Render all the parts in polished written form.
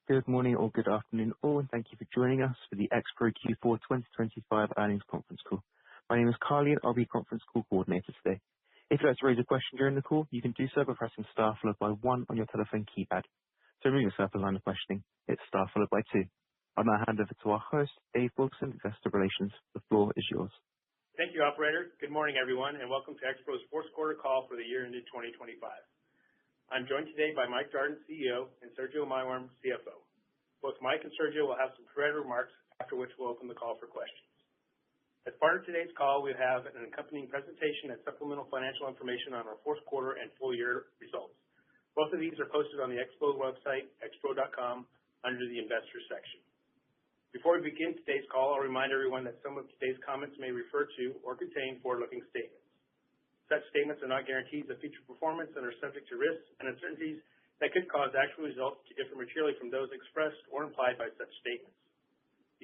Good morning or good afternoon all, and thank you for joining us for the Expro Q4 2025 earnings conference call. My name is Carly, and I'll be conference call coordinator today. If you'd like to raise a question during the call, you can do so by pressing star followed by one on your telephone keypad. To remove yourself from line of questioning, it's star followed by two. I'll now hand over to our host, Dave Wilson, Investor Relations. The floor is yours. Thank you, operator. Good morning, everyone, and welcome to Expro's fourth quarter call for the year ended 2025. I'm joined today by Mike Jardon, CEO, and Sergio Maiworm, CFO. Both Mike and Sergio will have some prepared remarks, after which we'll open the call for questions. As part of today's call, we have an accompanying presentation and supplemental financial information on our fourth quarter and full year results. Both of these are posted on the Expro website, expro.com, under the Investors section. Before we begin today's call, I'll remind everyone that some of today's comments may refer to or contain forward-looking statements. Such statements are not guarantees of future performance and are subject to risks and uncertainties that could cause actual results to differ materially from those expressed or implied by such statements.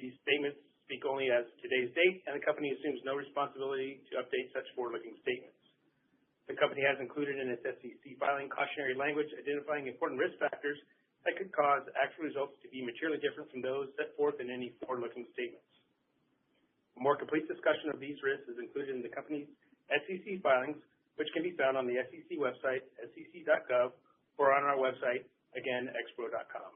These statements speak only as of today's date, and the company assumes no responsibility to update such forward-looking statements. The company has included in its SEC filing cautionary language identifying important risk factors that could cause actual results to be materially different from those set forth in any forward-looking statements. A more complete discussion of these risks is included in the company's SEC filings, which can be found on the SEC website, sec.gov, or on our website, again, expro.com.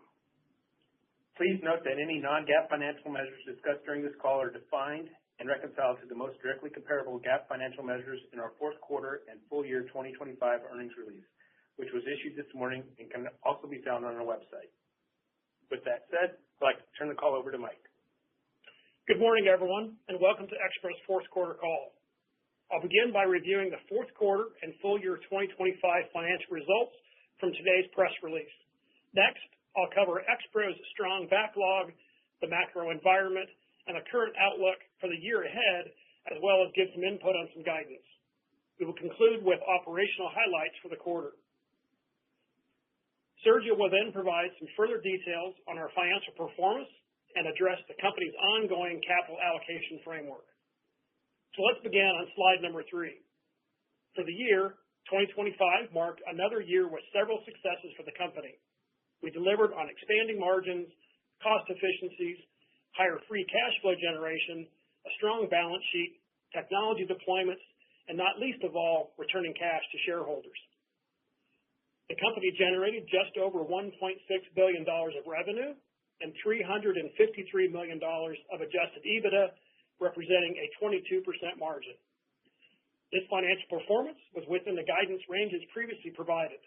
Please note that any non-GAAP financial measures discussed during this call are defined and reconciled to the most directly comparable GAAP financial measures in our fourth quarter and full year 2025 earnings release, which was issued this morning and can also be found on our website. With that said, I'd like to turn the call over to Mike. Good morning, everyone, and welcome to Expro's fourth quarter call. I'll begin by reviewing the fourth quarter and full year 2025 financial results from today's press release. Next, I'll cover Expro's strong backlog, the macro environment, and the current outlook for the year ahead, as well as give some input on some guidance. We will conclude with operational highlights for the quarter. Sergio will then provide some further details on our financial performance and address the company's ongoing capital allocation framework. So let's begin on slide number 3. For the year, 2025 marked another year with several successes for the company. We delivered on expanding margins, cost efficiencies, higher free cash flow generation, a strong balance sheet, technology deployments, and not least of all, returning cash to shareholders. The company generated just over $1.6 billion of revenue and $353 million of adjusted EBITDA, representing a 22% margin. This financial performance was within the guidance ranges previously provided.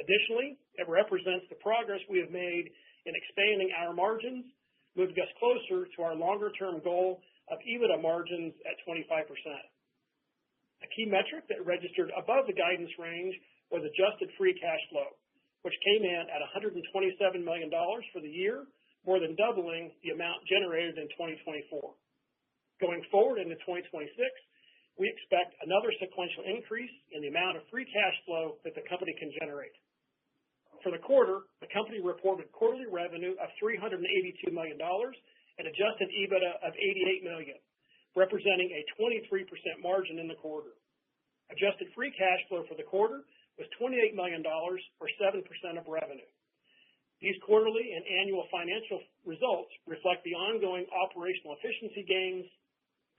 Additionally, it represents the progress we have made in expanding our margins, moving us closer to our longer-term goal of EBITDA margins at 25%. A key metric that registered above the guidance range was adjusted free cash flow, which came in at $127 million for the year, more than doubling the amount generated in 2024. Going forward into 2026, we expect another sequential increase in the amount of free cash flow that the company can generate. For the quarter, the company reported quarterly revenue of $382 million and adjusted EBITDA of $88 million, representing a 23% margin in the quarter. Adjusted free cash flow for the quarter was $28 million, or 7% of revenue. These quarterly and annual financial results reflect the ongoing operational efficiency gains,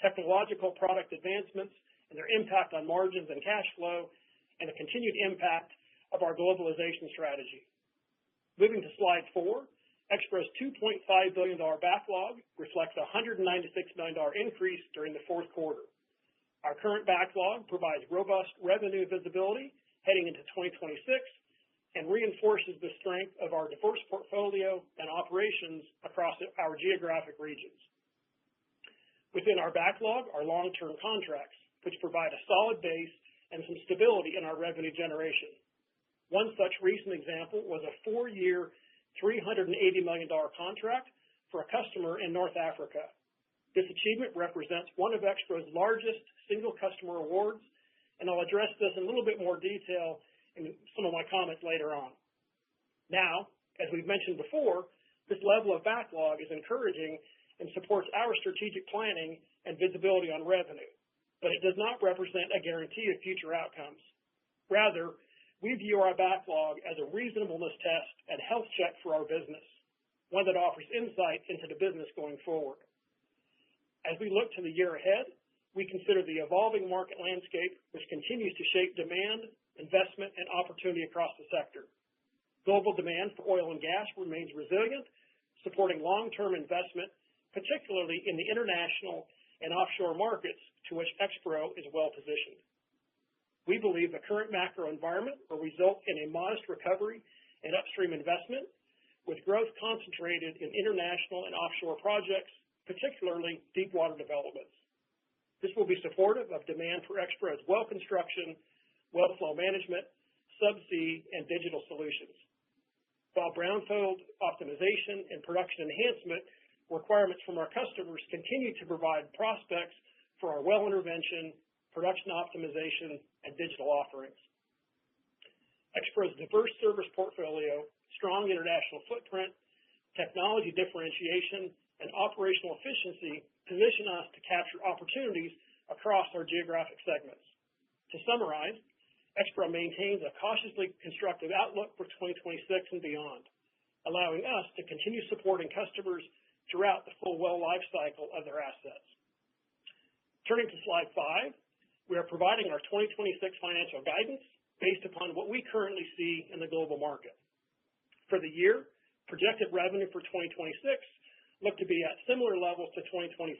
technological product advancements, and their impact on margins and cash flow, and the continued impact of our globalization strategy. Moving to slide 4, Expro's $2.5 billion backlog reflects a $196 million increase during the fourth quarter. Our current backlog provides robust revenue visibility heading into 2026 and reinforces the strength of our diverse portfolio and operations across our geographic regions. Within our backlog are long-term contracts, which provide a solid base and some stability in our revenue generation. One such recent example was a 4-year, $380 million contract for a customer in North Africa. This achievement represents one of Expro's largest single customer awards, and I'll address this in a little bit more detail in some of my comments later on. Now, as we've mentioned before, this level of backlog is encouraging and supports our strategic planning and visibility on revenue, but it does not represent a guarantee of future outcomes. Rather, we view our backlog as a reasonableness test and health check for our business. one that offers insight into the business going forward. As we look to the year ahead, we consider the evolving market landscape, which continues to shape demand, investment, and opportunity across the sector. Global demand for oil and gas remains resilient, supporting long-term investment, particularly in the international and offshore markets to which Expro is well positioned. We believe the current macro environment will result in a modest recovery in upstream investment, with growth concentrated in international and offshore projects, particularly deepwater developments. This will be supportive of demand for Expro's well construction, well flow management, subsea, and digital solutions. While brownfield optimization and production enhancement requirements from our customers continue to provide prospects for our well intervention, production optimization, and digital offerings. Expro's diverse service portfolio, strong international footprint, technology differentiation, and operational efficiency position us to capture opportunities across our geographic segments. To summarize, Expro maintains a cautiously constructive outlook for 2026 and beyond, allowing us to continue supporting customers throughout the full well life cycle of their assets. Turning to slide 5, we are providing our 2026 financial guidance based upon what we currently see in the global market. For the year, projected revenue for 2026 look to be at similar levels to 2025.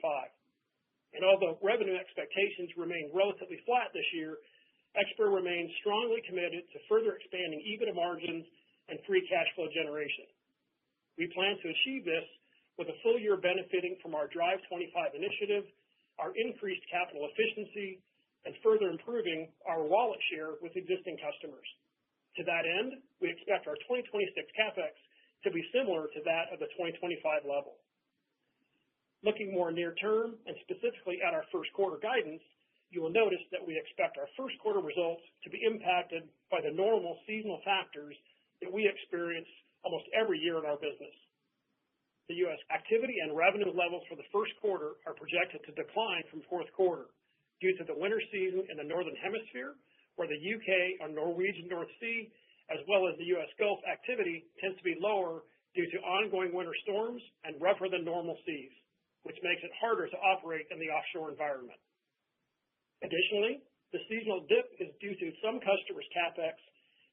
And although revenue expectations remain relatively flat this year, Expro remains strongly committed to further expanding EBITDA margins and free cash flow generation. We plan to achieve this with a full year benefiting from our Drive 25 initiative, our increased capital efficiency, and further improving our wallet share with existing customers. To that end, we expect our 2026 CapEx to be similar to that of the 2025 level. Looking more near term and specifically at our first quarter guidance, you will notice that we expect our first quarter results to be impacted by the normal seasonal factors that we experience almost every year in our business. The U.S. activity and revenue levels for the first quarter are projected to decline from fourth quarter due to the winter season in the Northern Hemisphere, where the UK or Norwegian North Sea, as well as the U.S. Gulf activity tends to be lower due to ongoing winter storms and rougher than normal seas, which makes it harder to operate in the offshore environment. Additionally, the seasonal dip is due to some customers' CapEx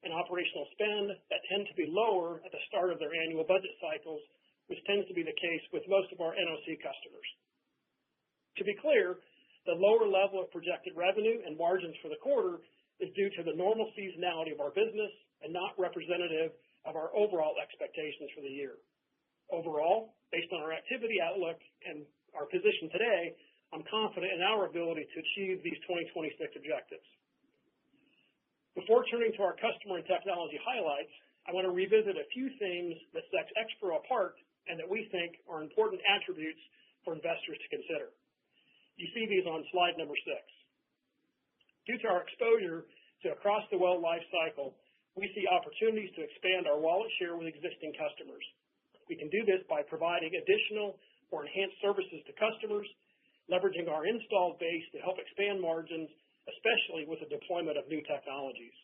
and operational spend that tend to be lower at the start of their annual budget cycles, which tends to be the case with most of our NOC customers. To be clear, the lower level of projected revenue and margins for the quarter is due to the normal seasonality of our business and not representative of our overall expectations for the year. Overall, based on our activity outlook and our position today, I'm confident in our ability to achieve these 2026 objectives. Before turning to our customer and technology highlights, I want to revisit a few themes that set Expro apart and that we think are important attributes for investors to consider. You see these on slide number 6. Due to our exposure to across the well life cycle, we see opportunities to expand our wallet share with existing customers. We can do this by providing additional or enhanced services to customers, leveraging our installed base to help expand margins, especially with the deployment of new technologies.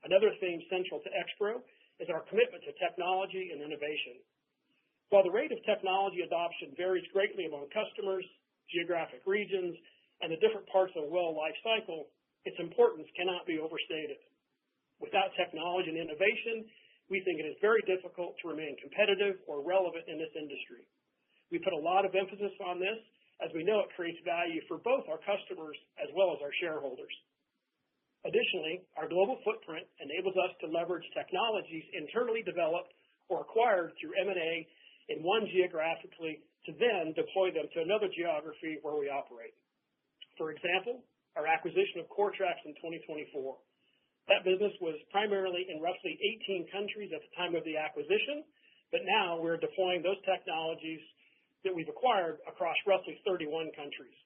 Another theme central to Expro is our commitment to technology and innovation. While the rate of technology adoption varies greatly among customers, geographic regions, and the different parts of the well life cycle, its importance cannot be overstated. Without technology and innovation, we think it is very difficult to remain competitive or relevant in this industry. We put a lot of emphasis on this, as we know it creates value for both our customers as well as our shareholders. Additionally, our global footprint enables us to leverage technologies internally developed or acquired through M&A in one geographically to then deploy them to another geography where we operate. For example, our acquisition of Coretrax in 2024. That business was primarily in roughly 18 countries at the time of the acquisition, but now we're deploying those technologies that we've acquired across roughly 31 countries.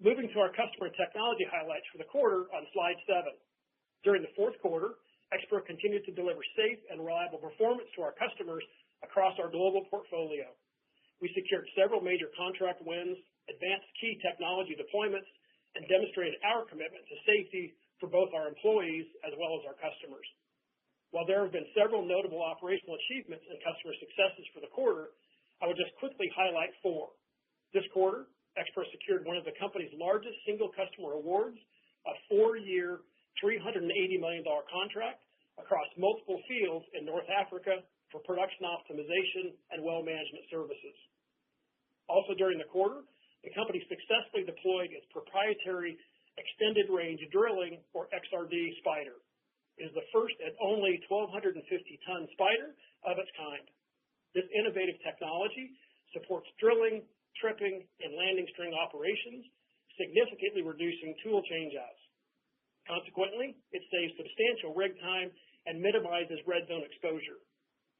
Moving to our customer and technology highlights for the quarter on slide 7. During the fourth quarter, Expro continued to deliver safe and reliable performance to our customers across our global portfolio. We secured several major contract wins, advanced key technology deployments, and demonstrated our commitment to safety for both our employees as well as our customers. While there have been several notable operational achievements and customer successes for the quarter, I will just quickly highlight 4. This quarter, Expro secured one of the company's largest single customer awards, a 4-year, $380 million contract across multiple fields in North Africa for production optimization and well management services. Also during the quarter, the company successfully deployed its proprietary extended range drilling, or XRD, spider. It is the first and only 1,250-ton spider of its kind. This innovative technology supports drilling, tripping, and landing string operations, significantly reducing tool changeouts. Consequently, it saves substantial rig time and minimizes red zone exposure,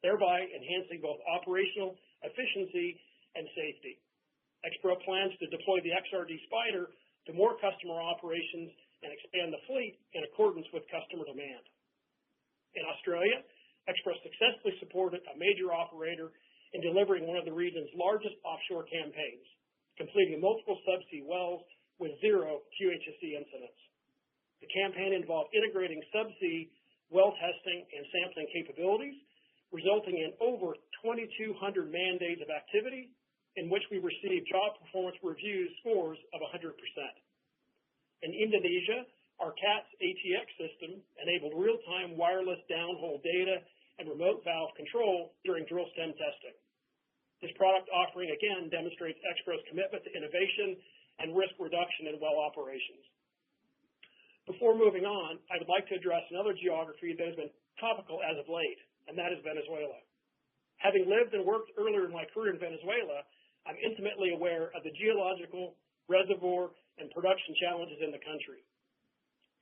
thereby enhancing both operational efficiency and safety. Expro plans to deploy the XRD spider to more customer operations and expand the fleet in accordance with customer demand. In Australia, Expro successfully supported a major operator in delivering one of the region's largest offshore campaigns, completing multiple subsea wells with 0 QHSE incidents. The campaign involved integrating subsea well testing and sampling capabilities, resulting in over 2,200 man-days of activity, in which we received job performance review scores of 100%. In Indonesia, our CATS ATX system enabled real-time wireless downhole data and remote valve control during drill stem testing. This product offering again demonstrates Expro's commitment to innovation and risk reduction in well operations. Before moving on, I would like to address another geography that has been topical as of late, and that is Venezuela. Having lived and worked earlier in my career in Venezuela, I'm intimately aware of the geological, reservoir, and production challenges in the country.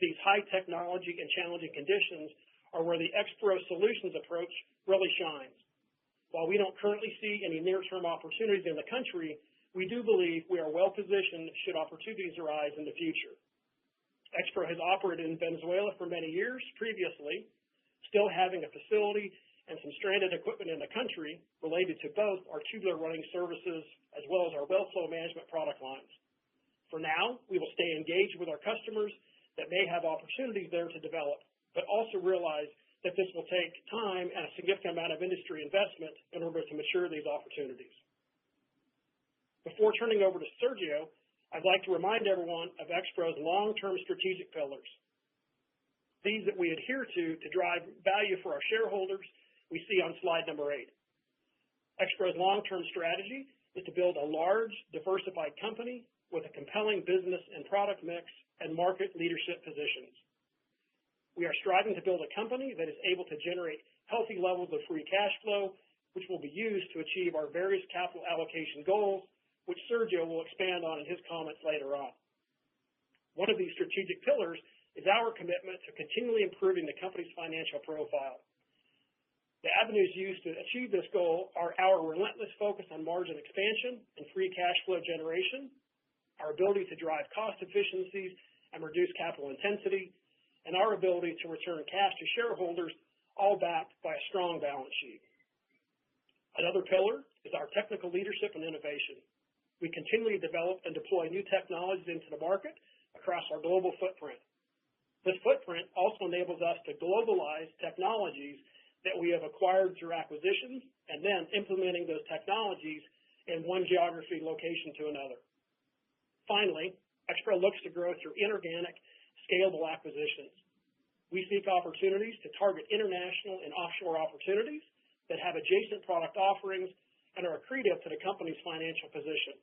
These high technology and challenging conditions are where the Expro Solutions approach really shines. While we don't currently see any near-term opportunities in the country, we do believe we are well positioned should opportunities arise in the future. Expro has operated in Venezuela for many years previously, still having a facility and some stranded equipment in the country related to both our tubular running services as well as our well flow management product lines. For now, we will stay engaged with our customers that may have opportunities there to develop, but also realize that this will take time and a significant amount of industry investment in order to mature these opportunities. Before turning over to Sergio, I'd like to remind everyone of Expro's long-term strategic pillars. These that we adhere to drive value for our shareholders, we see on slide number 8. Expro's long-term strategy is to build a large, diversified company with a compelling business and product mix and market leadership positions. We are striving to build a company that is able to generate healthy levels of free cash flow, which will be used to achieve our various capital allocation goals, which Sergio will expand on in his comments later on. One of these strategic pillars is our commitment to continually improving the company's financial profile. The avenues used to achieve this goal are our relentless focus on margin expansion and free cash flow generation, our ability to drive cost efficiencies and reduce capital intensity, and our ability to return cash to shareholders, all backed by a strong balance sheet. Another pillar is our technical leadership and innovation. We continually develop and deploy new technologies into the market across our global footprint. This footprint also enables us to globalize technologies that we have acquired through acquisitions and then implementing those technologies in one geography location to another. Finally, Expro looks to grow through inorganic, scalable acquisitions. We seek opportunities to target international and offshore opportunities that have adjacent product offerings and are accretive to the company's financial position.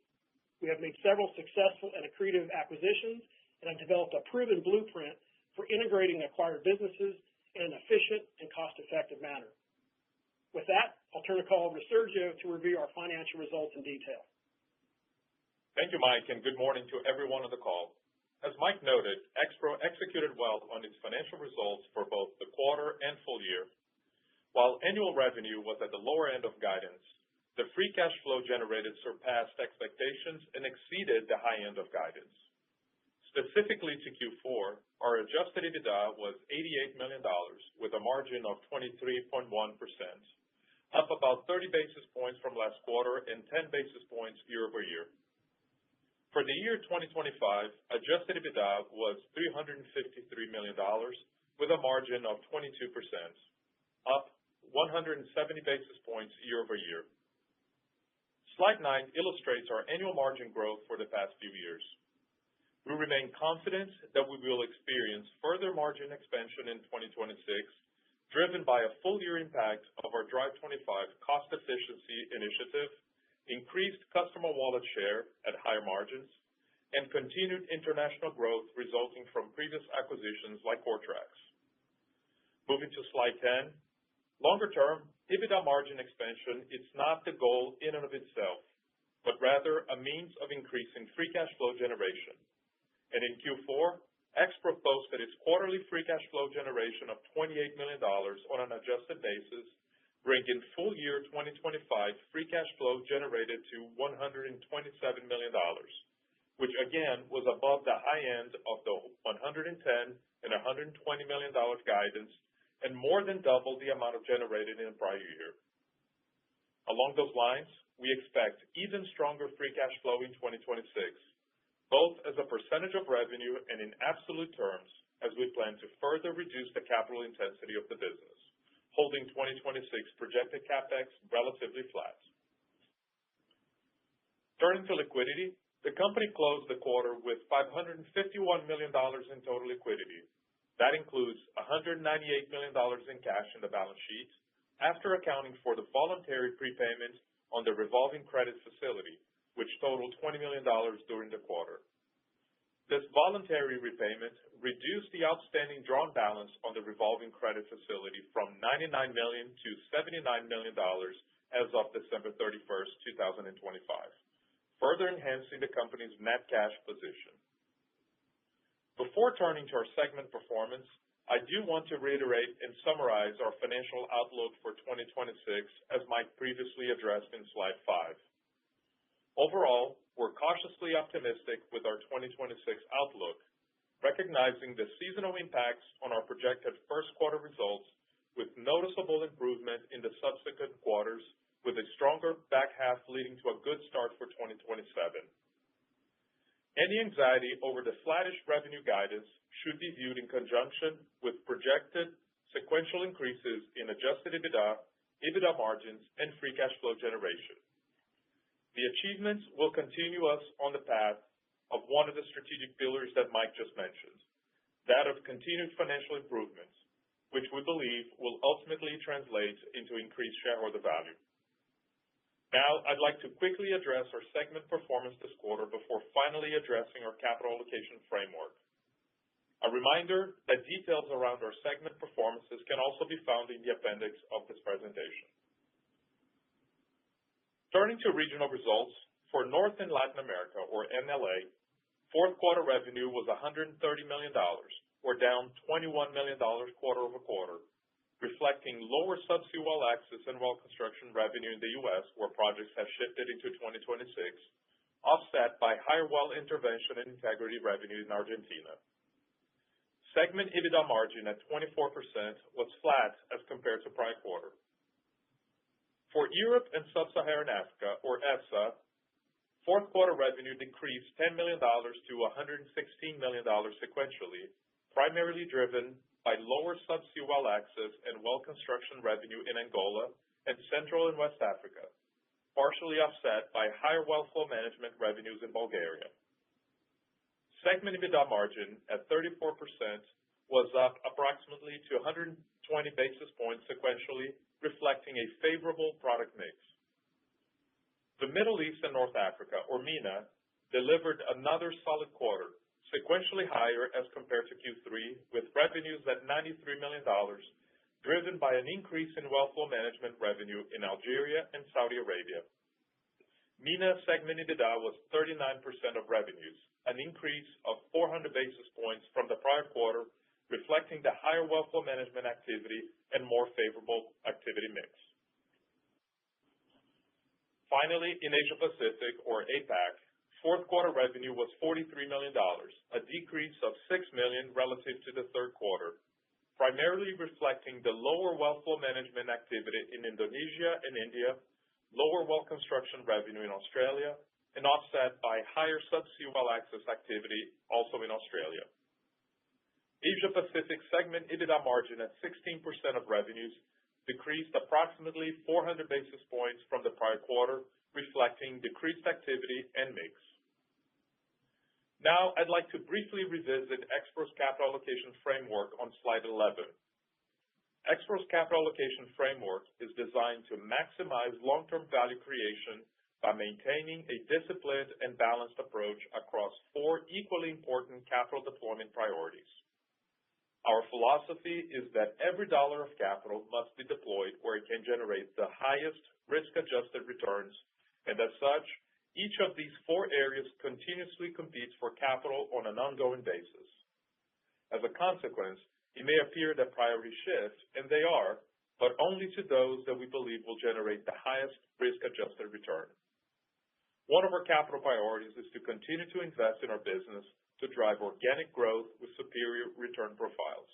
We have made several successful and accretive acquisitions and have developed a proven blueprint for integrating acquired businesses in an efficient and cost-effective manner. With that, I'll turn the call over to Sergio to review our financial results in detail. Thank you, Mike, and good morning to everyone on the call. As Mike noted, Expro executed well on its financial results for both the quarter and full year. While annual revenue was at the lower end of guidance, the free cash flow generated surpassed expectations and exceeded the high end of guidance. Specifically to Q4, our adjusted EBITDA was $88 million with a margin of 23.1%, up about 30 basis points from last quarter and 10 basis points year over year. For the year 2025, adjusted EBITDA was $353 million with a margin of 22%, up 170 basis points year-over-year. Slide 9 illustrates our annual margin growth for the past few years. We remain confident that we will experience further margin expansion in 2026, driven by a full year impact of our Drive 25 cost efficiency initiative, increased customer wallet share at higher margins, and continued international growth resulting from previous acquisitions like Coretrax. Moving to slide 10. Longer term, EBITDA margin expansion is not the goal in and of itself, but rather a means of increasing free cash flow generation. And in Q4, Expro posted its quarterly free cash flow generation of $28 million on an adjusted basis, bringing full year 2025 free cash flow generated to $127 million, which again was above the high end of the $110 and $120 million guidance, and more than double the amount generated in the prior year. Along those lines, we expect even stronger free cash flow in 2026, both as a percentage of revenue and in absolute terms, as we plan to further reduce the capital intensity of the business, holding 2026 projected CapEx relatively flat. Turning to liquidity, the company closed the quarter with $551 million in total liquidity. That includes $198 million in cash in the balance sheet, after accounting for the voluntary prepayment on the revolving credit facility, which totaled $20 million during the quarter. This voluntary repayment reduced the outstanding drawn balance on the revolving credit facility from $99 million to $79 million as of December 31st, 2025, further enhancing the company's net cash position. Before turning to our segment performance, I do want to reiterate and summarize our financial outlook for 2026, as Mike previously addressed in slide 5. Overall, we're cautiously optimistic with our 2026 outlook, recognizing the seasonal impacts on our projected first quarter results, with noticeable improvement in the subsequent quarters, with a stronger back half leading to a good start for 2027. Any anxiety over the flattish revenue guidance should be viewed in conjunction with projected sequential increases in adjusted EBITDA, EBITDA margins, and free cash flow generation. The achievements will continue us on the path of one of the strategic pillars that Mike just mentioned, that of continued financial improvements, which we believe will ultimately translate into increased shareholder value. Now, I'd like to quickly address our segment performance this quarter before finally addressing our capital allocation framework. A reminder that details around our segment performances can also be found in the appendix of this presentation. Turning to regional results, for North and Latin America, or NLA, fourth quarter revenue was $130 million, or down $21 million quarter-over-quarter, reflecting lower subsea well access and well construction revenue in the U.S., where projects have shifted into 2026, offset by higher well intervention and integrity revenue in Argentina. Segment EBITDA margin at 24% was flat as compared to prior quarter. For Europe and Sub-Saharan Africa, or ESSA, fourth quarter revenue decreased $10 million to $116 million sequentially, primarily driven by lower subsea well access and well construction revenue in Angola and Central and West Africa, partially offset by higher well flow management revenues in Bulgaria. Segment EBITDA margin at 34% was up approximately to 120 basis points sequentially, reflecting a favorable product mix. The Middle East and North Africa, or MENA, delivered another solid quarter, sequentially higher as compared to Q3, with revenues at $93 million, driven by an increase in well flow management revenue in Algeria and Saudi Arabia. MENA segment EBITDA was 39% of revenues, an increase of 400 basis points from the prior quarter, reflecting the higher well flow management activity and more favorable activity mix. Finally, in Asia Pacific, or APAC, fourth quarter revenue was $43 million, a decrease of $6 million relative to the third quarter, primarily reflecting the lower well flow management activity in Indonesia and India, lower well construction revenue in Australia, and offset by higher subsea well access activity also in Australia. Asia Pacific segment EBITDA margin at 16% of revenues decreased approximately 400 basis points from the prior quarter, reflecting decreased activity and mix. Now, I'd like to briefly revisit Expro's capital allocation framework on slide 11. Expro's capital allocation framework is designed to maximize long-term value creation by maintaining a disciplined and balanced approach across four equally important capital deployment priorities. Our philosophy is that every dollar of capital must be deployed where it can generate the highest risk-adjusted returns, and as such, each of these four areas continuously competes for capital on an ongoing basis. As a consequence, it may appear that priorities shift, and they are, but only to those that we believe will generate the highest risk-adjusted return. One of our capital priorities is to continue to invest in our business to drive organic growth with superior return profiles.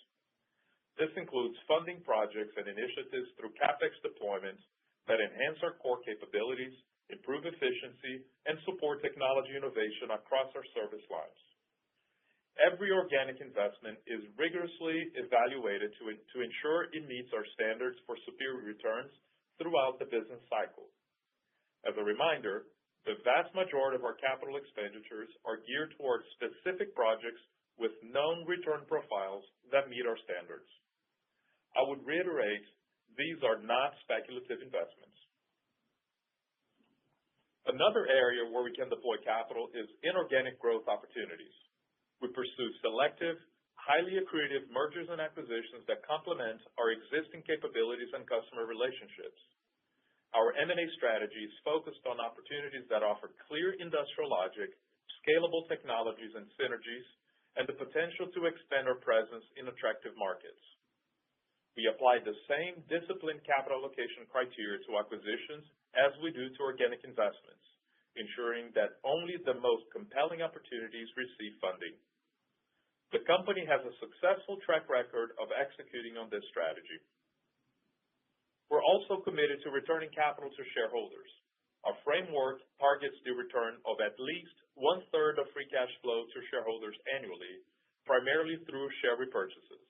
This includes funding projects and initiatives through CapEx deployments that enhance our core capabilities, improve efficiency, and support technology innovation across our service lines. Every organic investment is rigorously evaluated to ensure it meets our standards for superior returns throughout the business cycle. As a reminder, the vast majority of our capital expenditures are geared towards specific projects with known return profiles that meet our standards. I would reiterate, these are not speculative investments. Another area where we can deploy capital is inorganic growth opportunities. We pursue selective, highly accretive mergers and acquisitions that complement our existing capabilities and customer relationships. Our M&A strategy is focused on opportunities that offer clear industrial logic, scalable technologies and synergies, and the potential to expand our presence in attractive markets. We apply the same disciplined capital allocation criteria to acquisitions as we do to organic investments, ensuring that only the most compelling opportunities receive funding. The company has a successful track record of executing on this strategy. We're also committed to returning capital to shareholders. Our framework targets the return of at least one-third of free cash flow to shareholders annually, primarily through share repurchases.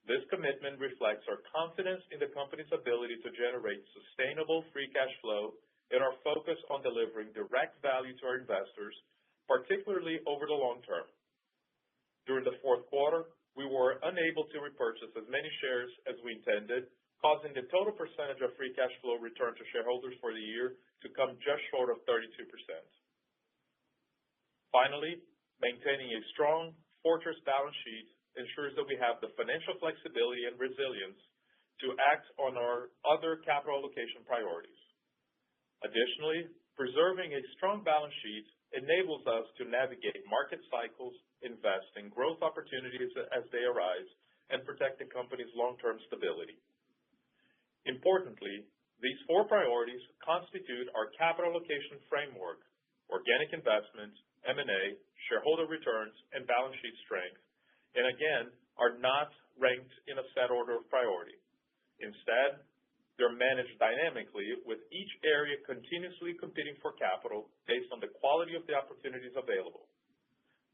This commitment reflects our confidence in the company's ability to generate sustainable free cash flow and our focus on delivering direct value to our investors, particularly over the long term. During the fourth quarter, we were unable to repurchase as many shares as we intended, causing the total percentage of free cash flow returned to shareholders for the year to come just short of 32%. Finally, maintaining a strong fortress balance sheet ensures that we have the financial flexibility and resilience to act on our other capital allocation priorities. Additionally, preserving a strong balance sheet enables us to navigate market cycles, invest in growth opportunities as they arise, and protect the company's long-term stability. Importantly, these four priorities constitute our capital allocation framework: organic investment, M&A, shareholder returns, and balance sheet strength, and again, are not ranked in a set order of priority. Instead, they're managed dynamically, with each area continuously competing for capital based on the quality of the opportunities available.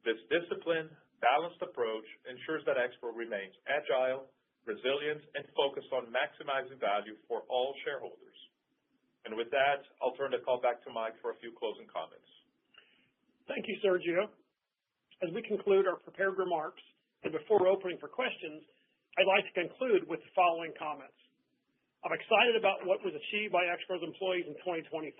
This disciplined, balanced approach ensures that Expro remains agile, resilient, and focused on maximizing value for all shareholders. And with that, I'll turn the call back to Mike for a few closing comments. Thank you, Sergio. As we conclude our prepared remarks, and before opening for questions, I'd like to conclude with the following comments. I'm excited about what was achieved by Expro's employees in 2025.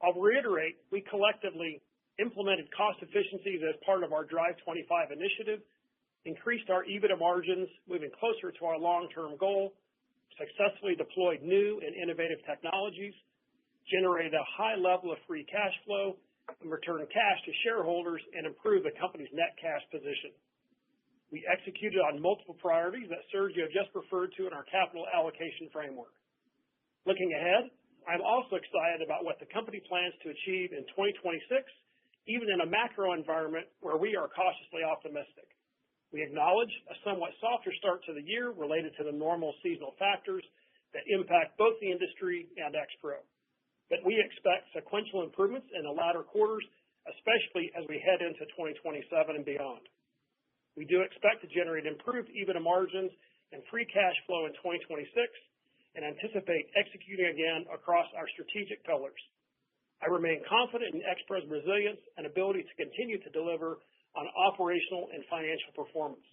I'll reiterate, we collectively implemented cost efficiencies as part of our Drive 25 initiative, increased our EBITDA margins, moving closer to our long-term goal, successfully deployed new and innovative technologies, generated a high level of free cash flow, and returned cash to shareholders and improved the company's net cash position. We executed on multiple priorities that Sergio just referred to in our capital allocation framework. Looking ahead, I'm also excited about what the company plans to achieve in 2026, even in a macro environment where we are cautiously optimistic. We acknowledge a somewhat softer start to the year related to the normal seasonal factors that impact both the industry and Expro. But we expect sequential improvements in the latter quarters, especially as we head into 2027 and beyond. We do expect to generate improved EBITDA margins and free cash flow in 2026 and anticipate executing again across our strategic pillars. I remain confident in Expro's resilience and ability to continue to deliver on operational and financial performance.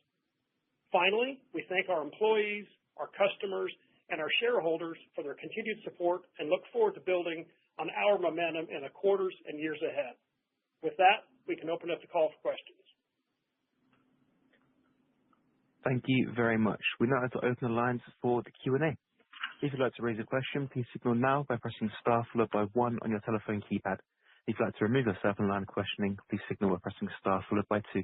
Finally, we thank our employees, our customers, and our shareholders for their continued support and look forward to building on our momentum in the quarters and years ahead. With that, we can open up the call for questions. Thank you very much. We now have to open the lines for the Q&A. If you'd like to raise a question, please signal now by pressing star followed by 1 on your telephone keypad. If you'd like to remove yourself from the line of questioning, please signal by pressing star followed by 2.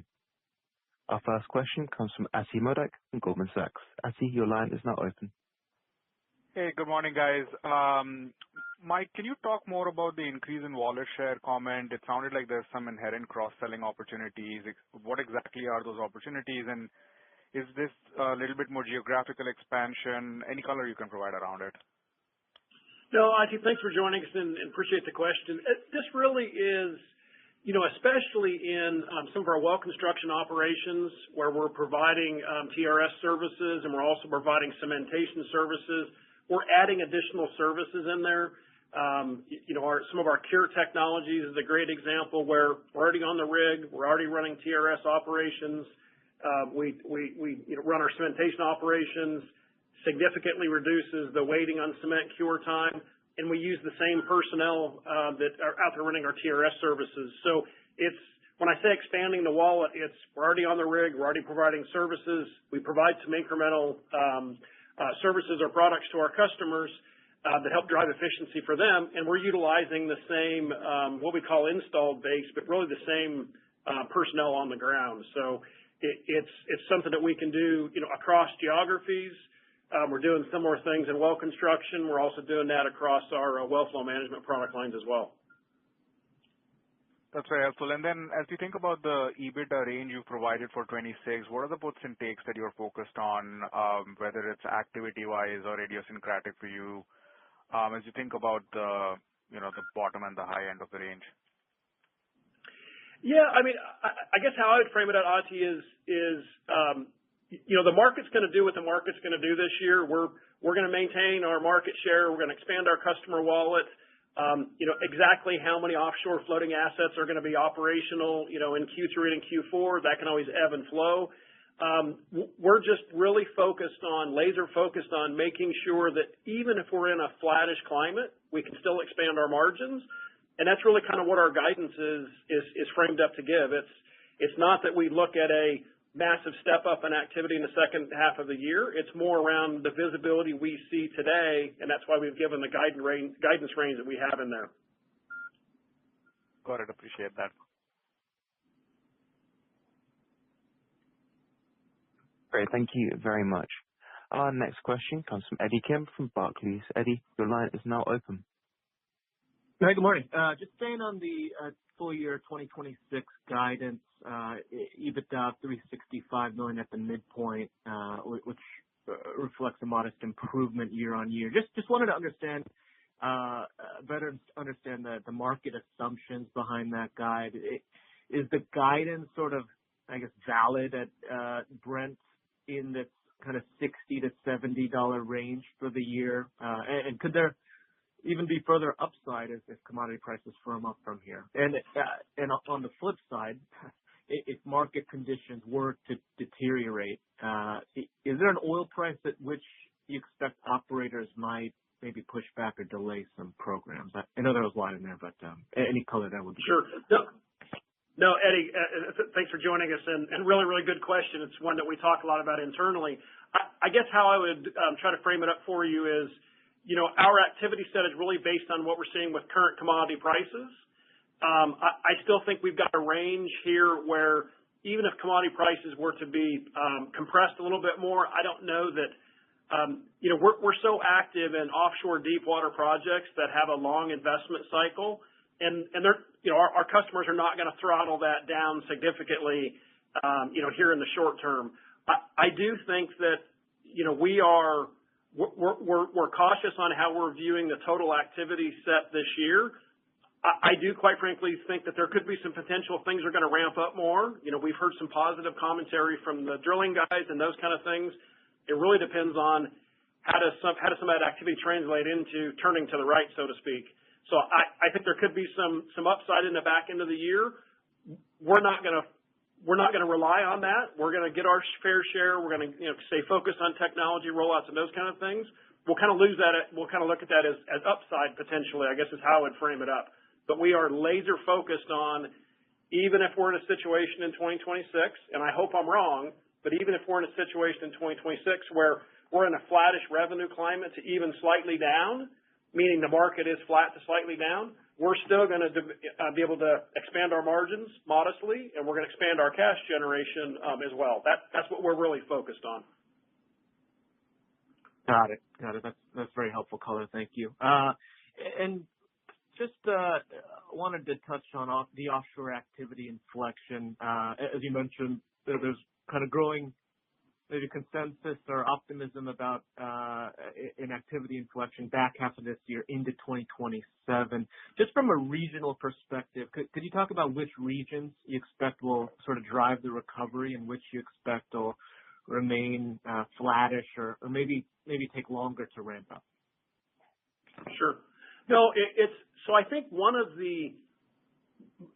Our first question comes from Ati Modak from Goldman Sachs. Ati, your line is now open. Hey, good morning, guys. Mike, can you talk more about the increase in wallet share comment? It sounded like there's some inherent cross-selling opportunities. What exactly are those opportunities, and is this a little bit more geographical expansion? Any color you can provide around it? No, Ati, thanks for joining us and appreciate the question. This really is, especially in some of our well construction operations where we're providing TRS services and we're also providing cementation services. We're adding additional services in there. Some of our Cure technologies is a great example where we're already on the rig, we're already running TRS operations. We run our cementation operations, significantly reduces the waiting on cement cure time, and we use the same personnel that are out there running our TRS services. So when I say expanding the wallet, we're already on the rig, we're already providing services. We provide some incremental services or products to our customers that help drive efficiency for them, and we're utilizing the same what we call installed base, but really the same personnel on the ground. So it's something that we can do across geographies. We're doing similar things in well construction. We're also doing that across our well flow management product lines as well. That's very helpful. And then as you think about the EBITDA range you provided for 26, what are the puts and takes that you're focused on, whether it's activity-wise or idiosyncratic for you, as you think about the bottom and the high end of the range? Yeah, I mean, I guess how I would frame it out, Ati, is the market's going to do what the market's going to do this year. We're going to maintain our market share. We're going to expand our customer wallet. Exactly how many offshore floating assets are going to be operational, in Q3 and Q4, that can always ebb and flow. We're just really laser focused on making sure that even if we're in a flattish climate, we can still expand our margins. And that's really kind of what our guidance is framed up to give. It's not that we look at a massive step up in activity in the second half of the year. It's more around the visibility we see today, and that's why we've given the guidance range that we have in there. Got it. Appreciate that. Great. Thank you very much. Our next question comes from Eddie Kim from Barclays. Eddie, your line is now open. Hi, good morning. Just staying on the full year 2026 guidance, EBITDA of $365 million at the midpoint, which reflects a modest improvement year on year. Just wanted to better understand the market assumptions behind that guide. Is the guidance sort of, I guess, valid at Brent in this kind of $60 to $70 range for the year? And could there even be further upside if commodity prices firm up from here? And on the flip side, if market conditions were to deteriorate, is there an oil price at which you expect operators might maybe push back or delay some programs? I know there was a lot in there, but any color that would be sure. No, Eddie, thanks for joining us, and really, really good question. It's one that we talk a lot about internally. I guess how I would try to frame it up for you is, our activity set is really based on what we're seeing with current commodity prices. I still think we've got a range here where even if commodity prices were to be compressed a little bit more, I don't know that, we're so active in offshore deep water projects that have a long investment cycle, and they're, our customers are not going to throttle that down significantly, here in the short term. I do think that, we're cautious on how we're viewing the total activity set this year. I do, quite frankly, think that there could be some potential things are going to ramp up more. We've heard some positive commentary from the drilling guys and those kind of things. It really depends on how does some of that activity translate into turning to the right, so to speak? So I think there could be some upside in the back end of the year. We're not going to rely on that. We're going to get our fair share. We're going to stay focused on technology rollouts and those kind of things. We'll kind of we'll kind of look at that as upside potentially, I guess is how I would frame it up. But we are laser focused on, even if we're in a situation in 2026, and I hope I'm wrong, but even if we're in a situation in 2026 where we're in a flattish revenue climate to even slightly down, meaning the market is flat to slightly down, we're still going to be able to expand our margins modestly, and we're going to expand our cash generation as well. That's what we're really focused on. Got it. That's very helpful color. Thank you. And just wanted to touch on the offshore activity inflection. As you mentioned, there's kind of growing maybe consensus or optimism about an activity inflection back half of this year into 2027. Just from a regional perspective, could you talk about which regions you expect will sort of drive the recovery and which you expect will remain flattish or maybe take longer to ramp up? Sure. No, so I think one of the,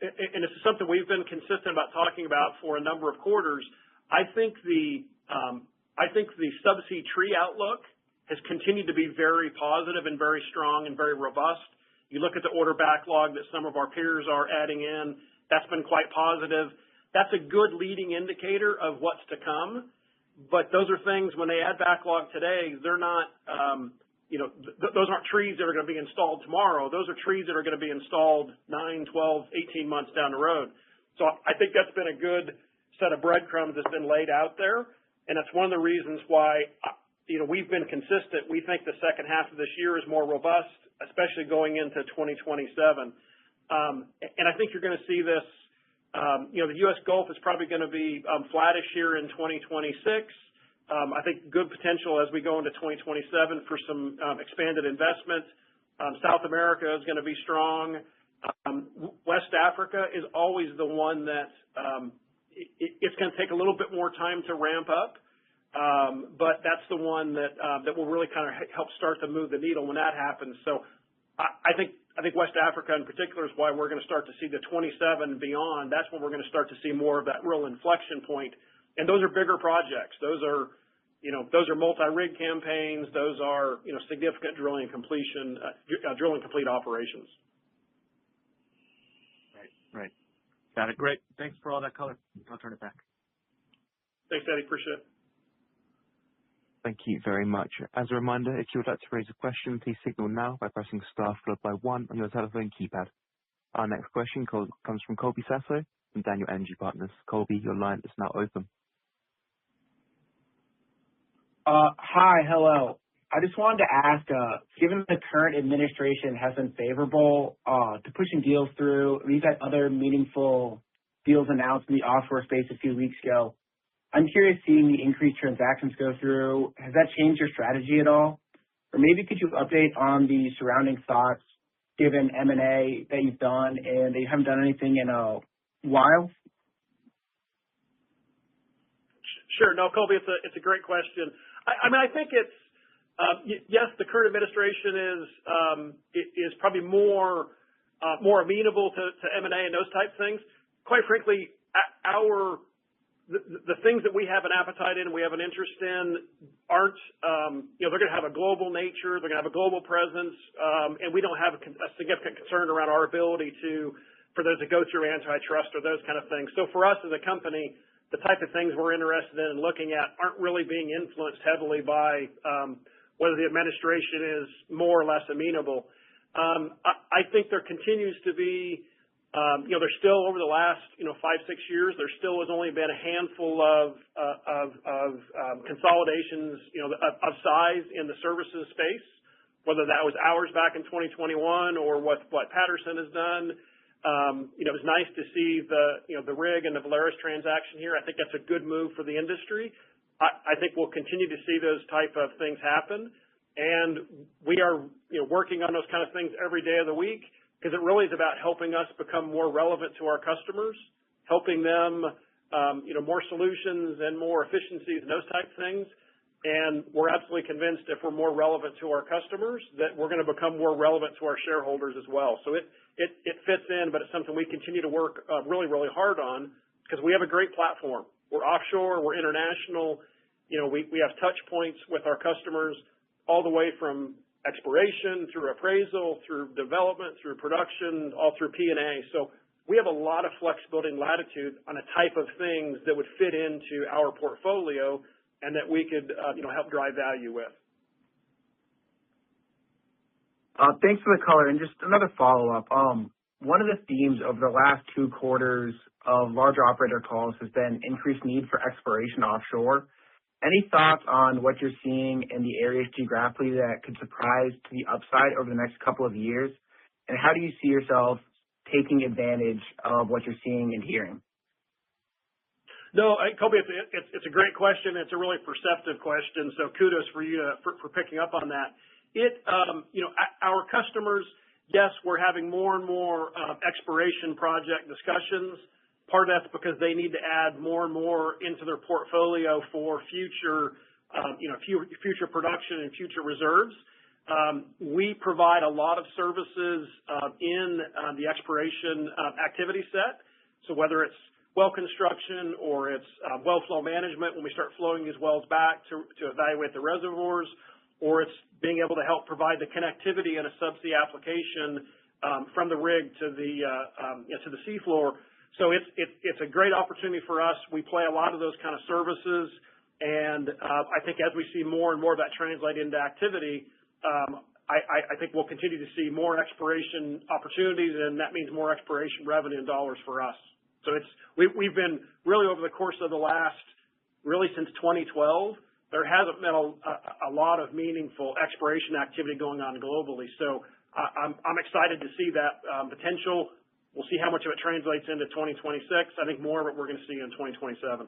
and this is something we've been consistent about talking about for a number of quarters, I think the subsea tree outlook has continued to be very positive and very strong and very robust. You look at the order backlog that some of our peers are adding in, that's been quite positive. That's a good leading indicator of what's to come. But those are things, when they add backlog today, they're not, those aren't trees that are going to be installed tomorrow. Those are trees that are going to be installed 9, 12, 18 months down the road. So I think that's been a good set of breadcrumbs that's been laid out there. And that's one of the reasons why, we've been consistent. We think the second half of this year is more robust, especially going into 2027. And I think you're going to see this, the U.S. Gulf is probably going to be flattish here in 2026. I think good potential as we go into 2027 for some expanded investment. South America is going to be strong. West Africa is always the one that it's going to take a little bit more time to ramp up, but that's the one that will really kind of help start to move the needle when that happens. So I think West Africa in particular is why we're going to start to see the 27 and beyond. That's when we're going to start to see more of that real inflection point. And those are bigger projects. Those are multi-rig campaigns. Those are, significant drilling complete operations. Right. Got it. Great. Thanks for all that color. I'll turn it back. Thanks, Eddie. Appreciate it. Thank you very much. As a reminder, if you would like to raise a question, please signal now by pressing star followed by 1 on your telephone keypad. Our next question comes from Colby Sasso from Daniel Energy Partners. Colby, your line is now open. Hi, hello. I just wanted to ask, given the current administration has been favorable to pushing deals through, we've had other meaningful deals announced in the offshore space a few weeks ago. I'm curious, seeing the increased transactions go through, has that changed your strategy at all? Or maybe could you update on the surrounding thoughts, given M&A that you've done and that you haven't done anything in a while? Sure. No, Colby, it's a great question. I think it's yes, the current administration is probably more amenable to M&A and those type things. Quite frankly, the things that we have an appetite in and we have an interest in aren't, they're going to have a global nature, they're going to have a global presence, and we don't have a significant concern around our ability for those to go through antitrust or those kind of things. So for us as a company, the type of things we're interested in and looking at aren't really being influenced heavily by whether the administration is more or less amenable. I think there continues to be, there's still over the last 5-6 years, there still has only been a handful of consolidations of size in the services space, whether that was ours back in 2021 or what Patterson has done. It was nice to see the rig and the Valaris transaction here. I think that's a good move for the industry. I think we'll continue to see those type of things happen, and we are working on those kind of things every day of the week, because it really is about helping us become more relevant to our customers, helping them more solutions and more efficiencies and those type of things. And we're absolutely convinced if we're more relevant to our customers that we're going to become more relevant to our shareholders as well. So it fits in, but it's something we continue to work really, really hard on because we have a great platform. We're offshore, we're international. We have touch points with our customers all the way from exploration through appraisal, through development, through production, all through P&A. So we have a lot of flexibility and latitude on a type of things that would fit into our portfolio and that we could, help drive value with. Thanks for the color. And just another follow-up. One of the themes over the last 2 quarters of larger operator calls has been increased need for exploration offshore. Any thoughts on what you're seeing in the areas geographically that could surprise to the upside over the next couple of years? And how do you see yourself taking advantage of what you're seeing and hearing? No, Kobe, it's a great question. It's a really perceptive question. So kudos for you for picking up on that. Our customers, yes, we're having more and more exploration project discussions. Part of that's because they need to add more and more into their portfolio for future production and future reserves. We provide a lot of services in the exploration activity set. So whether it's well construction or it's well flow management when we start flowing these wells back to evaluate the reservoirs, or it's being able to help provide the connectivity in a subsea application from the rig to the seafloor. So it's a great opportunity for us. We play a lot of those kind of services, and I think as we see more and more of that translate into activity, I think we'll continue to see more exploration opportunities, and that means more exploration revenue and dollars for us. So we've been really over the course of the last, really since 2012, there hasn't been a lot of meaningful exploration activity going on globally. So I'm excited to see that potential. We'll see how much of it translates into 2026. I think more of it we're going to see in 2027.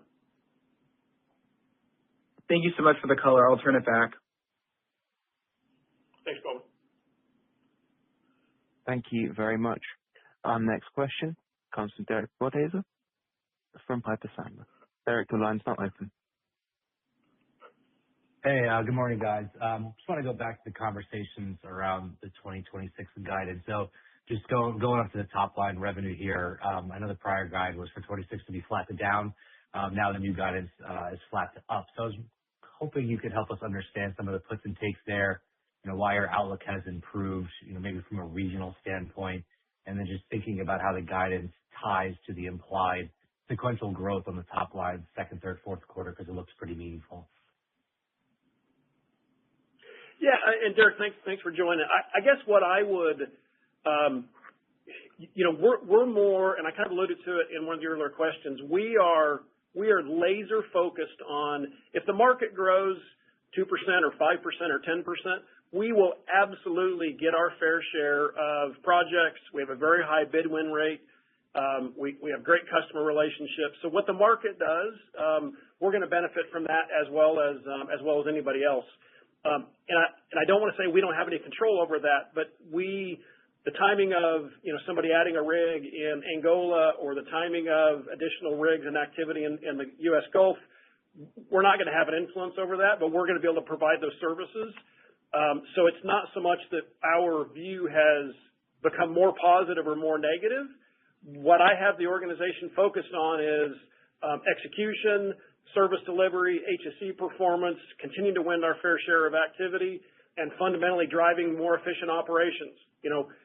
Thank you so much for the color. I'll turn it back. Thanks, Coleman. Thank you very much. Our next question comes from Derek Podhaizer from Piper Sandler. Derek, your line's now open. Hey, good morning, guys. Just want to go back to the conversations around the 2026 guidance. So just going up to the top line revenue here, I know the prior guide was for 26 to be flat to down. Now the new guidance is flat to up. So I was hoping you could help us understand some of the puts and takes there, why your outlook has improved, maybe from a regional standpoint, and then just thinking about how the guidance ties to the implied sequential growth on the top line, second, third, fourth quarter, because it looks pretty meaningful. Yeah, and Derek, thanks for joining. I guess what I would we're more, and I kind of alluded to it in one of the earlier questions, we are laser focused on if the market grows 2% or 5% or 10%, we will absolutely get our fair share of projects. We have a very high bid win rate. We have great customer relationships. So what the market does, we're going to benefit from that as well as anybody else. And I don't want to say we don't have any control over that, but the timing of somebody adding a rig in Angola or the timing of additional rigs and activity in the U.S. Gulf, we're not going to have an influence over that, but we're going to be able to provide those services. So it's not so much that our view has become more positive or more negative. What I have the organization focused on is execution, service delivery, HSE performance, continuing to win our fair share of activity, and fundamentally driving more efficient operations.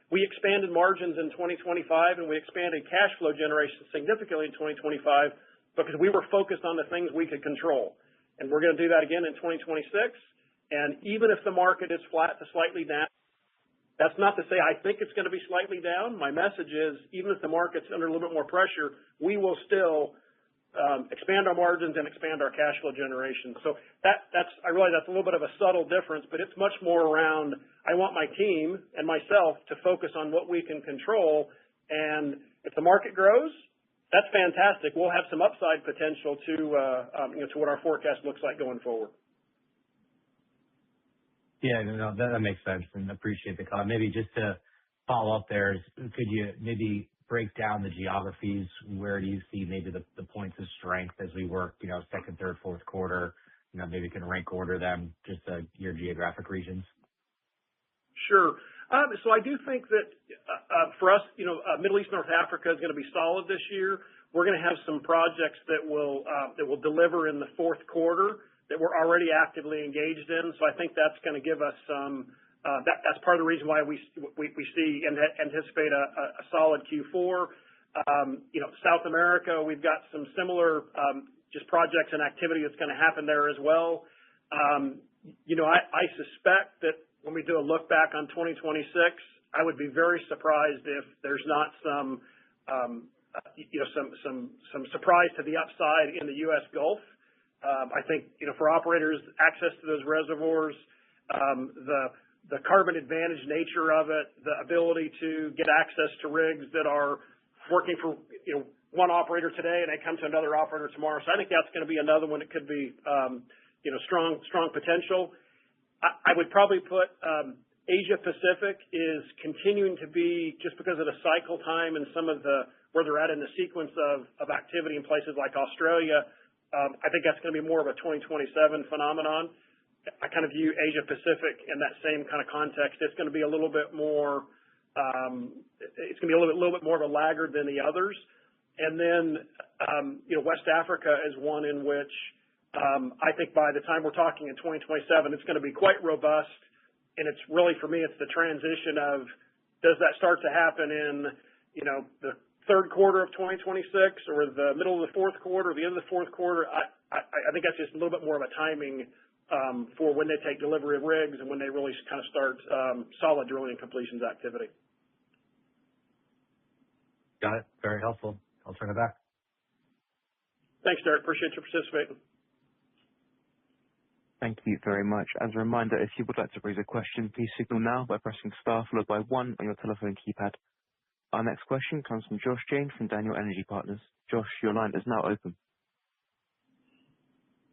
We expanded margins in 2025, and we expanded cash flow generation significantly in 2025 because we were focused on the things we could control. And we're going to do that again in 2026. And even if the market is flat to slightly down, that's not to say I think it's going to be slightly down. My message is, even if the market's under a little bit more pressure, we will still expand our margins and expand our cash flow generation. So I realize that's a little bit of a subtle difference, but it's much more around I want my team and myself to focus on what we can control. And if the market grows, that's fantastic. We'll have some upside potential to what our forecast looks like going forward. Yeah, no, that makes sense, and appreciate the call. Maybe just to follow up there, could you maybe break down the geographies? Where do you see maybe the points of strength as we work, second, third, fourth quarter? maybe you can rank order them, just your geographic regions. Sure. So I do think that for us, Middle East, North Africa is going to be solid this year. We're going to have some projects that will deliver in the fourth quarter that we're already actively engaged in. So I think that's going to give us some. That's part of the reason why we see and anticipate a solid Q4. South America, we've got some similar just projects and activity that's going to happen there as well. I suspect that when we do a look back on 2026, I would be very surprised if there's not some surprise to the upside in the U.S. Gulf. I think for operators, access to those reservoirs, the carbon advantage nature of it, the ability to get access to rigs that are working for one operator today and they come to another operator tomorrow. So I think that's going to be another one that could be strong potential. I would probably put Asia Pacific is continuing to be, just because of the cycle time and some of where they're at in the sequence of activity in places like Australia. I think that's going to be more of a 2027 phenomenon. I kind of view Asia Pacific in that same kind of context. It's going to be a little bit more. It's going to be a little bit more of a laggard than the others. And then West Africa is one in which I think by the time we're talking in 2027, it's going to be quite robust. And it's really, for me, it's the transition of, does that start to happen in the third quarter of 2026 or the middle of the fourth quarter or the end of the fourth quarter? I think that's just a little bit more of a timing for when they take delivery of rigs and when they really kind of start solid drilling and completions activity. Got it. Very helpful. I'll turn it back. Thanks, Derek. Appreciate you participating. Thank you very much. As a reminder, if you would like to raise a question, please signal now by pressing star followed by 1 on your telephone keypad. Our next question comes from Josh Jayne from Daniel Energy Partners. Josh, your line is now open.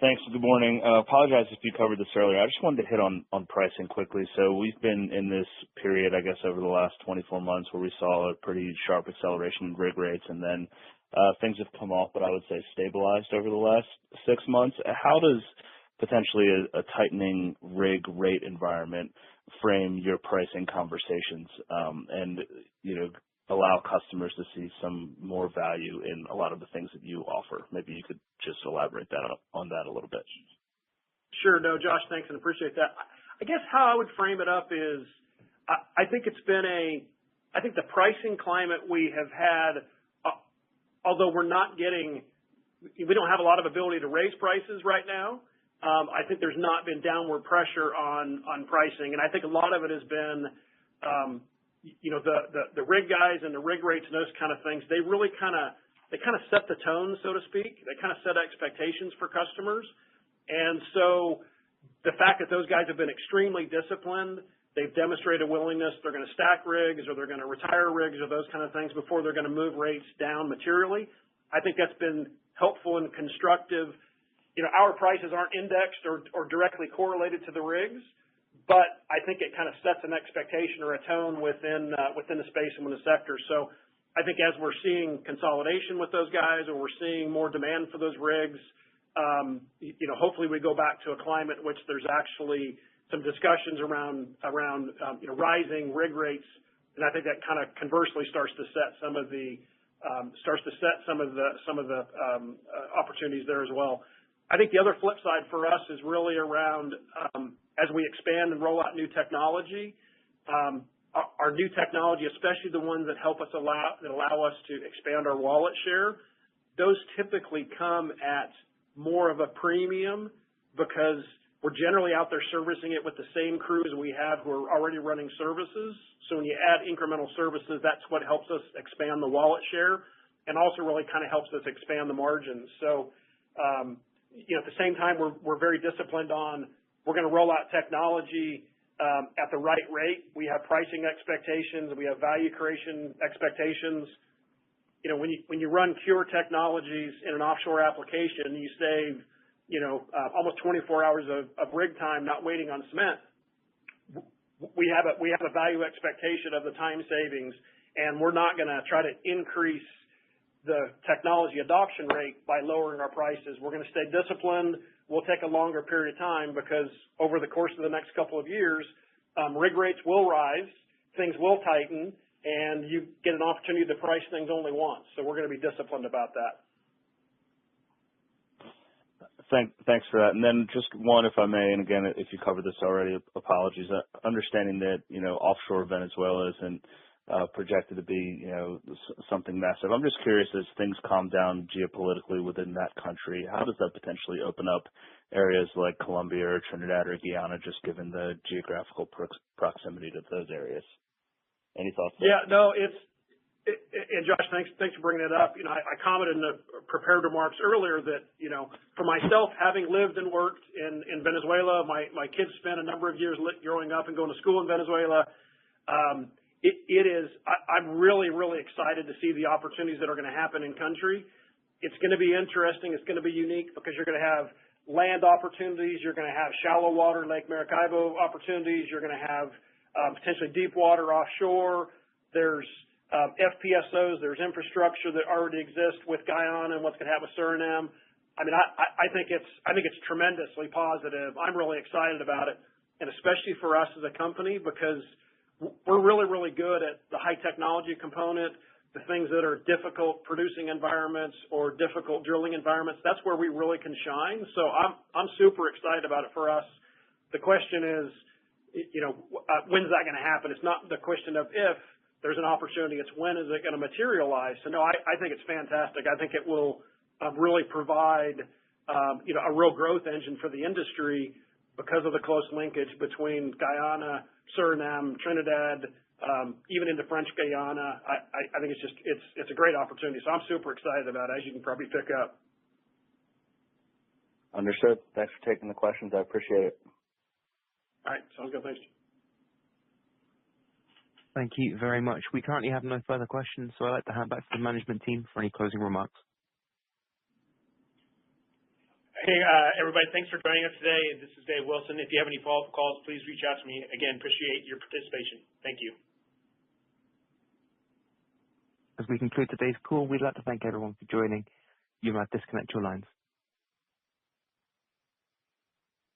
Thanks. Good morning. Apologize if you covered this earlier. I just wanted to hit on pricing quickly. So we've been in this period, I guess, over the last 24 months where we saw a pretty sharp acceleration in rig rates, and then things have come off, but I would say stabilized over the last 6 months. How does potentially a tightening rig rate environment frame your pricing conversations and allow customers to see some more value in a lot of the things that you offer? Maybe you could just elaborate on that a little bit. Sure. No, Josh, thanks and appreciate that. I guess how I would frame it up is I think it's been I think the pricing climate we have had, although we don't have a lot of ability to raise prices right now. I think there's not been downward pressure on pricing. And I think a lot of it has been the rig guys and the rig rates and those kind of things, they really kind of set the tone, so to speak. They kind of set expectations for customers. And so the fact that those guys have been extremely disciplined, they've demonstrated willingness, they're going to stack rigs or they're going to retire rigs or those kind of things before they're going to move rates down materially. I think that's been helpful and constructive. Our prices aren't indexed or directly correlated to the rigs, but I think it kind of sets an expectation or a tone within the space and within the sector. So I think as we're seeing consolidation with those guys or we're seeing more demand for those rigs, hopefully we go back to a climate in which there's actually some discussions around rising rig rates, and I think that kind of conversely starts to set some of the opportunities there as well. I think the other flip side for us is really around as we expand and roll out new technology. Our new technology, especially the ones that allow us to expand our wallet share, those typically come at more of a premium because we're generally out there servicing it with the same crews we have who are already running services. So when you add incremental services, that's what helps us expand the wallet share and also really kind of helps us expand the margins. So at the same time, we're very disciplined on we're going to roll out technology at the right rate. We have pricing expectations. We have value creation expectations. When you run Cure technologies in an offshore application, you save almost 24 hours of rig time not waiting on cement. We have a value expectation of the time savings, and we're not going to try to increase the technology adoption rate by lowering our prices. We're going to stay disciplined. will take a longer period of time because over the course of the next couple of years, rig rates will rise, things will tighten, and you get an opportunity to price things only once. So we're going to be disciplined about that. Thanks for that. And then just one, if I may, and again, if you covered this already, apologies. Understanding that, offshore Venezuela isn't projected to be, something massive. I'm just curious, as things calm down geopolitically within that country, how does that potentially open up areas like Colombia or Trinidad or Guyana, just given the geographical proximity to those areas? Any thoughts there? Yeah, no, and Josh, thanks for bringing it up. I commented in the prepared remarks earlier that, for myself, having lived and worked in Venezuela, my kids spent a number of years growing up and going to school in Venezuela. I'm really, really excited to see the opportunities that are going to happen in country. It's going to be interesting. It's going to be unique because you're going to have land opportunities. You're going to have shallow water Lake Maracaibo opportunities. You're going to have potentially deep water offshore. There's FPSOs. There's infrastructure that already exists with Guyana and what's going to happen with Suriname. I mean, I think it's tremendously positive. I'm really excited about it, and especially for us as a company because we're really, really good at the high technology component, the things that are difficult producing environments or difficult drilling environments. That's where we really can shine. So I'm super excited about it for us. The question is, when's that going to happen? It's not the question of if there's an opportunity. It's when is it going to materialize? So no, I think it's fantastic. I think it will really provide, a real growth engine for the industry because of the close linkage between Guyana, Suriname, Trinidad, even into French Guyana. I think it's a great opportunity. So I'm super excited about it, as you can probably pick up. Understood. Thanks for taking the questions. I appreciate it. All right. Sounds good. Thanks. Thank you very much. We currently have no further questions, so I'd like to hand back to the management team for any closing remarks. Hey, everybody, thanks for joining us today. This is Dave Wilson. If you have any follow-up calls, please reach out to me. Again, appreciate your participation. Thank you. As we conclude today's call, we'd like to thank everyone for joining. You might disconnect your lines.